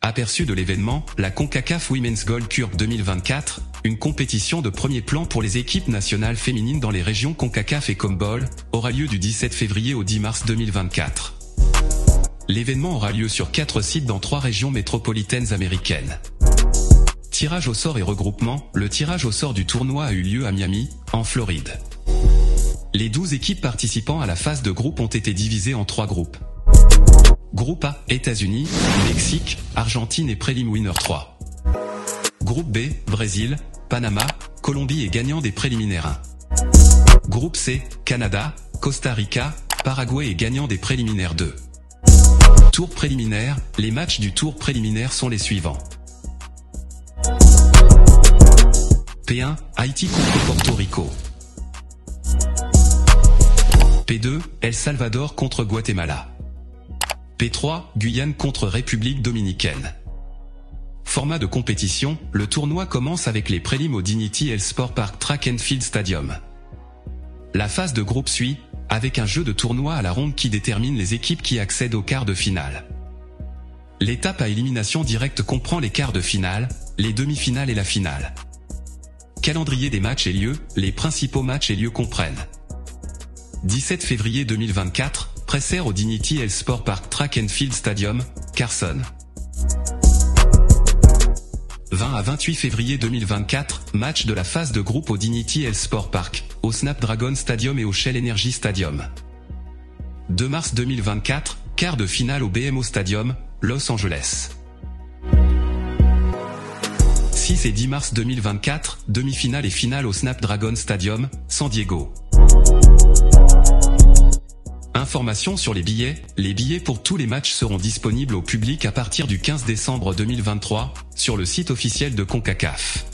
Aperçu de l'événement, la CONCACAF Women's Gold Cup 2024, une compétition de premier plan pour les équipes nationales féminines dans les régions CONCACAF et CONMEBOL, aura lieu du 17 février au 10 mars 2024. L'événement aura lieu sur 4 sites dans 3 régions métropolitaines américaines. Tirage au sort et regroupement. Le tirage au sort du tournoi a eu lieu à Miami, en Floride. Les 12 équipes participant à la phase de groupe ont été divisées en 3 groupes. Groupe A, États-Unis, Mexique, Argentine et Prélim Winner 3. Groupe B, Brésil, Panama, Colombie et gagnant des préliminaires 1. Groupe C, Canada, Costa Rica, Paraguay et gagnant des préliminaires 2. Tour préliminaire. Les matchs du tour préliminaire sont les suivants. P1, Haïti contre Porto Rico. P2, El Salvador contre Guatemala. P3, Guyane contre République dominicaine. Format de compétition. Le tournoi commence avec les prélims au Dignity Health Sport Park Track and Field Stadium. La phase de groupe suit, avec un jeu de tournoi à la ronde qui détermine les équipes qui accèdent aux quarts de finale. L'étape à élimination directe comprend les quarts de finale, les demi-finales et la finale. Calendrier des matchs et lieux. Les principaux matchs et lieux comprennent 17 février 2024, Presser au Dignity Health Sport Park Track and Field Stadium, Carson. 20 à 28 février 2024, match de la phase de groupe au Dignity Health Sport Park, au Snapdragon Stadium et au Shell Energy Stadium. 2 mars 2024, quart de finale au BMO Stadium, Los Angeles. 6 et 10 mars 2024, demi-finale et finale au Snapdragon Stadium, San Diego. Informations sur les billets. Les billets pour tous les matchs seront disponibles au public à partir du 15 décembre 2023, sur le site officiel de CONCACAF.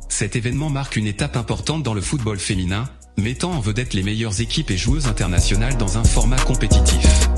Cet événement marque une étape importante dans le football féminin, mettant en vedette les meilleures équipes et joueuses internationales dans un format compétitif.